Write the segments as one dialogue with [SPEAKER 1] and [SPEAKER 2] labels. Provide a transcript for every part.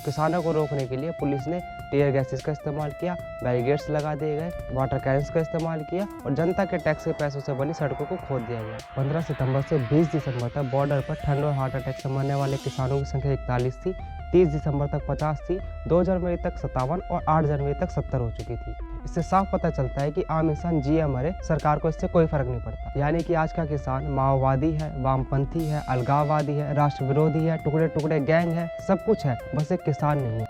[SPEAKER 1] किसानों को रोकने के लिए पुलिस ने टीयर गैसेस का इस्तेमाल किया, बैरिकेड्स लगा दिए गए, वाटर कैनन्स का इस्तेमाल किया और जनता के टैक्स के पैसों से बनी सड़कों को खोद दिया गया। 15 सितंबर से 20 दिसंबर तक बॉर्डर पर ठंड और हार्ट अटैक से मरने वाले किसानों की संख्या 41 थी, 30 दिसंबर तक 50 थी, 2 जनवरी तक 57 और 8 जनवरी तक 70 हो चुकी थी। इससे साफ पता चलता है कि आम इंसान जिए या मरे, सरकार को इससे कोई फर्क नहीं पड़ता। यानी कि आज का किसान माओवादी है, वामपंथी है, अलगाववादी है, राष्ट्र विरोधी है, टुकड़े टुकड़े गैंग है, सब कुछ है, बस एक किसान नहीं है।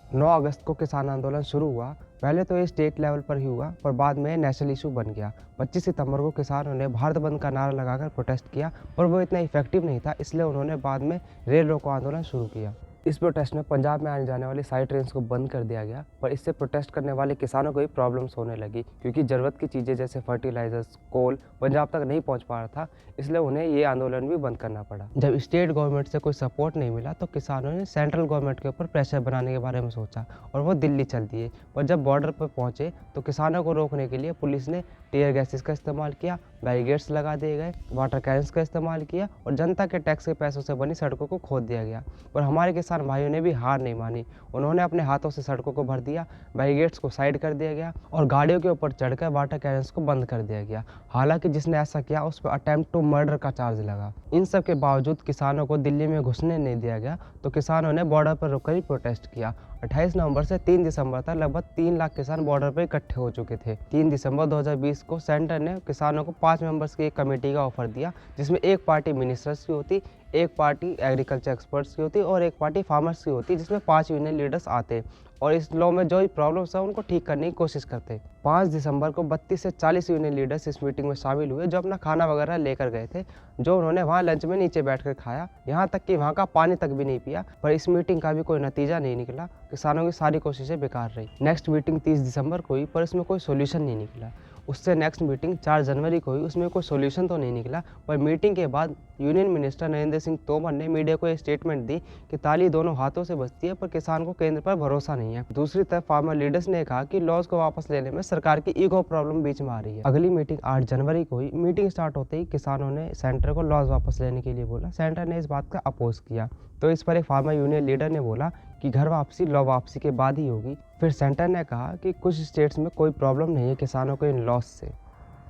[SPEAKER 1] 9 अगस्त को किसान आंदोलन शुरू हुआ। पहले तो ये स्टेट लेवल पर ही हुआ, पर बाद में नेशनल इशू बन गया। 25 सितंबर को किसानों ने भारत बंद का नारा लगाकर प्रोटेस्ट किया, पर वो इतना इफेक्टिव नहीं था, इसलिए उन्होंने बाद में रेल रोको आंदोलन शुरू किया। इस प्रोटेस्ट में पंजाब में आने जाने वाली सारी ट्रेन को बंद कर दिया गया, पर इससे प्रोटेस्ट करने वाले किसानों को भी प्रॉब्लम्स होने लगी, क्योंकि ज़रूरत की चीज़ें जैसे फर्टिलाइजर्स, कोल पंजाब तक नहीं पहुंच पा रहा था, इसलिए उन्हें ये आंदोलन भी बंद करना पड़ा। जब स्टेट गवर्नमेंट से कोई सपोर्ट नहीं मिला तो किसानों ने सेंट्रल गवर्नमेंट के ऊपर प्रेशर बनाने के बारे में सोचा और वो दिल्ली चल दिए। पर जब बॉर्डर पर पहुंचे तो किसानों को रोकने के लिए पुलिस ने टीयर गैसेस का इस्तेमाल किया, बैरिकेड्स लगा दिए गए, वाटर कैनन्स का इस्तेमाल किया और जनता के टैक्स के पैसों से बनी सड़कों को खोद दिया गया। पर हमारे किसान भाइयों ने भी हार नहीं मानी, उन्होंने अपने हाथों से सड़कों को भर दिया, बैरिकेड्स को साइड कर दिया गया और गाड़ियों के ऊपर चढ़कर वाटर कैनन्स को बंद कर दिया गया। हालांकि जिसने ऐसा किया उस पर अटेम्प्ट टू मर्डर का चार्ज लगा। इन सब के बावजूद किसानों को दिल्ली में घुसने नहीं दिया गया, तो किसानों ने बॉर्डर पर रुककर ही प्रोटेस्ट किया। 28 नवंबर से 3 दिसंबर तक लगभग 3 लाख किसान बॉर्डर पर इकट्ठे हो चुके थे। 3 दिसंबर 2020 को सेंटर ने किसानों को 5 मेंबर्स की एक कमेटी का ऑफर दिया, जिसमें एक पार्टी मिनिस्टर्स की होती, एक पार्टी एग्रीकल्चर एक्सपर्ट्स की होती और एक पार्टी फार्मर्स की होती, जिसमें 5 यूनियन लीडर्स आते और इस लॉ में जो प्रॉब्लम्स है उनको ठीक करने की कोशिश करते। 5 दिसंबर को 32 से 40 यूनियन लीडर्स इस मीटिंग में शामिल हुए, जो अपना खाना वगैरह लेकर गए थे, जो उन्होंने वहाँ लंच में नीचे बैठकर खाया, यहाँ तक कि वहाँ का पानी तक भी नहीं पिया। पर इस मीटिंग का भी कोई नतीजा नहीं निकला, किसानों की सारी कोशिशें बेकार रही। नेक्स्ट मीटिंग 30 दिसंबर को हुई, पर इसमें कोई सोल्यूशन नहीं निकला। उससे नेक्स्ट मीटिंग 4 जनवरी को हुई, उसमें कोई सोल्यूशन तो नहीं निकला। पर मीटिंग के बाद यूनियन मिनिस्टर नरेंद्र सिंह तोमर ने मीडिया को एक स्टेटमेंट दी कि ताली दोनों हाथों से बजती है, पर किसान को केंद्र पर भरोसा नहीं है। दूसरी तरफ फार्मर लीडर्स ने कहा कि लॉज को वापस लेने में सरकार की ईगो प्रॉब्लम बीच में आ रही है। अगली मीटिंग 8 जनवरी को हुई। मीटिंग स्टार्ट होते ही किसानों ने सेंटर को लॉज वापस लेने के लिए बोला। सेंटर ने इस बात का अपोज किया, तो इस पर एक फार्मर यूनियन लीडर ने बोला कि घर वापसी लॉ वापसी के बाद ही होगी। फिर सेंटर ने कहा कि कुछ स्टेट्स में कोई प्रॉब्लम नहीं है किसानों को इन लॉस से,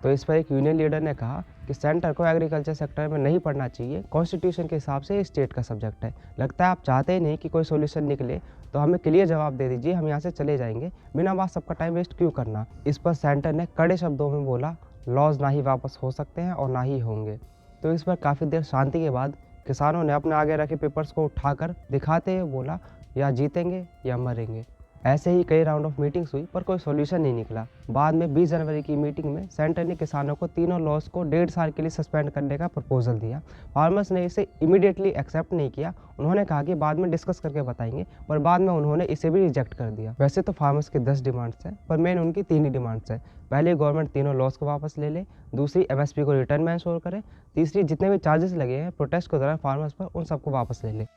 [SPEAKER 1] तो इस पर एक यूनियन लीडर ने कहा कि सेंटर को एग्रीकल्चर सेक्टर में नहीं पढ़ना चाहिए, कॉन्स्टिट्यूशन के हिसाब से स्टेट का सब्जेक्ट है। लगता है आप चाहते ही नहीं कि कोई सोल्यूशन निकले, तो हमें क्लियर जवाब दे दीजिए, हम यहाँ से चले जाएंगे, बिना बात सबका टाइम वेस्ट क्यों करना। इस पर सेंटर ने कड़े शब्दों में बोला लॉज ना ही वापस हो सकते हैं और ना ही होंगे। तो इस पर काफ़ी देर शांति के बाद किसानों ने अपने आगे रखे पेपर्स को उठाकर दिखाते हुए बोला या जीतेंगे या मरेंगे। ऐसे ही कई राउंड ऑफ मीटिंग्स हुई, पर कोई सॉल्यूशन नहीं निकला। बाद में 20 जनवरी की मीटिंग में सेंटर ने किसानों को तीनों लॉज को 1.5 साल के लिए सस्पेंड करने का प्रपोजल दिया। फार्मर्स ने इसे इमीडिएटली एक्सेप्ट नहीं किया, उन्होंने कहा कि बाद में डिस्कस करके बताएंगे, पर बाद में उन्होंने इसे भी रिजेक्ट कर दिया। वैसे तो फार्मर्स की 10 डिमांड्स हैं, पर मेन उनकी 3 ही डिमांड्स हैं। पहली, गवर्नमेंट तीनों लॉज को वापस ले ले। दूसरी, MSP को रिटर्न में इंश्योर करे। तीसरी, जितने भी चार्जेस लगे हैं प्रोटेस्ट के दौरान फार्मर्स पर, उन सबको वापस ले ले।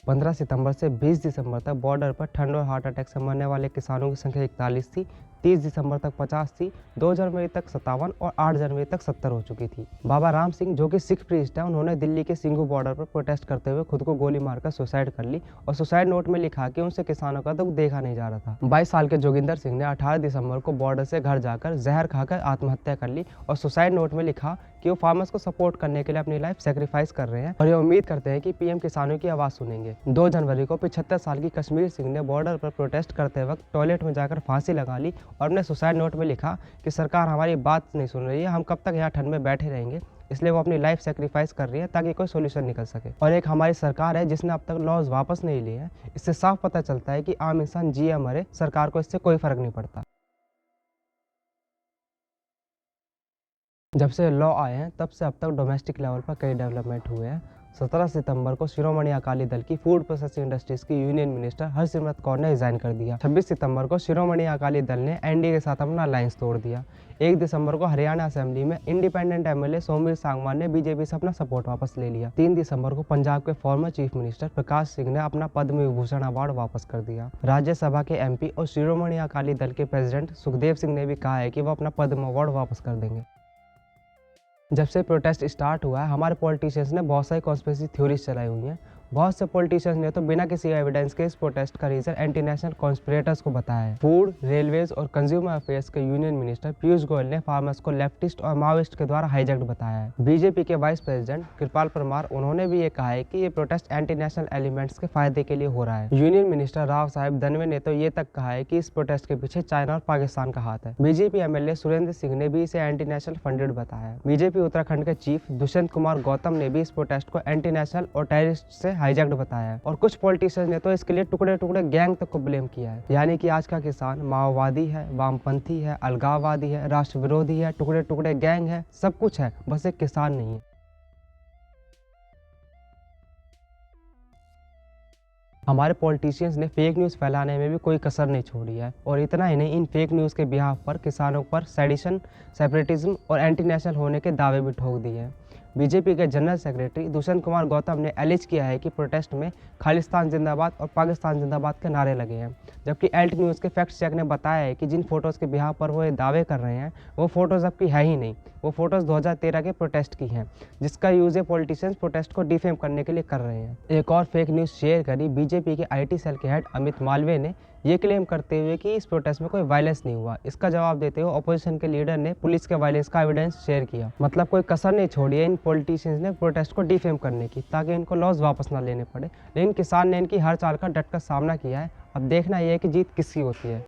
[SPEAKER 1] 15 सितंबर से 20 दिसंबर तक बॉर्डर पर ठंड और हार्ट अटैक से मरने वाले किसानों की संख्या 41 थी, 30 दिसंबर तक 50 थी, 2 जनवरी तक 57 और 8 जनवरी तक 70 हो चुकी थी। बाबा राम सिंह, जो कि सिख प्रीस्ट है, उन्होंने दिल्ली के सिंघू बॉर्डर पर प्रोटेस्ट करते हुए खुद को गोली मारकर सुसाइड कर ली और सुसाइड नोट में लिखा कि उनसे किसानों का दुख देखा नहीं जा रहा था। 22 साल के जोगिंदर सिंह ने 18 दिसंबर को बॉर्डर से घर जाकर जहर खाकर आत्महत्या कर ली और सुसाइड नोट में लिखा कि वो फार्मर्स को सपोर्ट करने के लिए अपनी लाइफ सेक्रीफाइस कर रहे हैं और ये उम्मीद करते हैं कि PM किसानों की आवाज़ सुनेंगे। 2 जनवरी को 75 साल की कश्मीर सिंह ने बॉर्डर पर प्रोटेस्ट करते वक्त टॉयलेट में जाकर फांसी लगा ली और अपने सुसाइड नोट में लिखा कि सरकार हमारी बात नहीं सुन रही है, हम कब तक यहाँ ठंड में बैठे रहेंगे, इसलिए वो अपनी लाइफ सेक्रीफाइस कर रही है ताकि कोई सोल्यूशन निकल सके। और एक हमारी सरकार है जिसने अब तक लॉज वापस नहीं लिए हैं। इससे साफ पता चलता है कि आम इंसान जिए या मरे, सरकार को इससे कोई फर्क नहीं पड़ता। जब से लॉ आए हैं तब से अब तक डोमेस्टिक लेवल पर कई डेवलपमेंट हुए हैं। 17 सितंबर को शिरोमणि अकाली दल की फूड प्रोसेसिंग इंडस्ट्रीज की यूनियन मिनिस्टर हरसिमरत कौर ने रिजाइन कर दिया। 26 सितंबर को शिरोमणि अकाली दल ने NDA के साथ अपना अलायंस तोड़ दिया। 1 दिसंबर को हरियाणा असेंबली में इंडिपेंडेंट MLA सोमवीर सांगवान ने BJP से अपना सपोर्ट वापस ले लिया। 3 दिसंबर को पंजाब के former chief minister Prakash Singh ने अपना पद्म विभूषण अवार्ड वापस कर दिया। राज्यसभा के MP और शिरोमणि अकाली दल के प्रेसिडेंट सुखदेव सिंह ने भी कहा है कि वो अपना पद्म अवार्ड वापस कर देंगे। जब से प्रोटेस्ट स्टार्ट हुआ है हमारे पॉलिटिशियंस ने बहुत सारी कॉन्स्पिरेसी थ्योरीज चलाई हुई हैं। बहुत से पॉलिटिशियंस ने तो बिना किसी एविडेंस के इस प्रोटेस्ट का रीजन एंटी नेशनल कॉन्स्पिरेटर्स को बताया है। फूड, रेलवेज और कंज्यूमर अफेयर्स के यूनियन मिनिस्टर पीयूष गोयल ने फार्मर्स को लेफ्टिस्ट और माओइस्ट के द्वारा हाईजैक्ड बताया है। बीजेपी के वाइस प्रेसिडेंट कृपाल परमार उन्होंने भी ये कहा है कि ये प्रोटेस्ट एंटी नेशनल एलिमेंट्स के फायदे के लिए हो रहा है। यूनियन मिनिस्टर राव साहेब दनवे ने तो ये तक कहा है कि इस प्रोटेस्ट के पीछे चाइना और पाकिस्तान का हाथ है। बीजेपी एमएलए सुरेंद्र सिंह ने भी इसे एंटी नेशनल फंडेड बताया है। बीजेपी उत्तराखंड के चीफ दुष्यंत कुमार गौतम ने भी इस प्रोटेस्ट को एंटी नेशनल और टेररिस्ट से हाईजैक्ड बताया है। और कुछ पॉलिटिशियंस ने तो इसके लिए टुकड़े टुकड़े गैंग तक को ब्लेम किया है। यानी कि आज का किसान माओवादी है, वामपंथी है, अलगाववादी है, राष्ट्र विरोधी है, टुकड़े टुकड़े गैंग है, सब कुछ है, बस एक किसान नहीं है। हमारे पॉलिटिशियंस ने फेक न्यूज़ फैलाने में भी कोई कसर नहीं छोड़ी है। और इतना ही नहीं, इन फेक न्यूज़ के बिहाफ पर किसानों पर सेडिशन, सेपरेटिज्म और एंटी नेशनल होने के दावे भी ठोक दिए हैं। बीजेपी के जनरल सेक्रेटरी दुष्यंत कुमार गौतम ने एलिज किया है कि प्रोटेस्ट में खालिस्तान जिंदाबाद और पाकिस्तान जिंदाबाद के नारे लगे हैं, जबकि एल्ट न्यूज़ के फैक्ट चेक ने बताया है कि जिन फोटोज़ के बिहाफ पर वो ये दावे कर रहे हैं वो फोटोज़ अब की है ही नहीं। वो फोटोज़ 2013 के प्रोटेस्ट की हैं, जिसका यूज़ पॉलिटिशियंस प्रोटेस्ट को डिफेम करने के लिए कर रहे हैं। एक और फेक न्यूज़ शेयर करी बीजेपी के आईटी सेल के हेड अमित मालवीय ने, ये क्लेम करते हुए कि इस प्रोटेस्ट में कोई वायलेंस नहीं हुआ। इसका जवाब देते हुए अपोजिशन के लीडर ने पुलिस के वायलेंस का एविडेंस शेयर किया। मतलब कोई कसर नहीं छोड़ी है इन पॉलिटिशियंस ने प्रोटेस्ट को डिफेम करने की, ताकि इनको लॉस वापस ना लेने पड़े। लेकिन किसान ने इनकी हर चाल का डट कर सामना किया है। अब देखना यह है कि जीत किसकी होती है।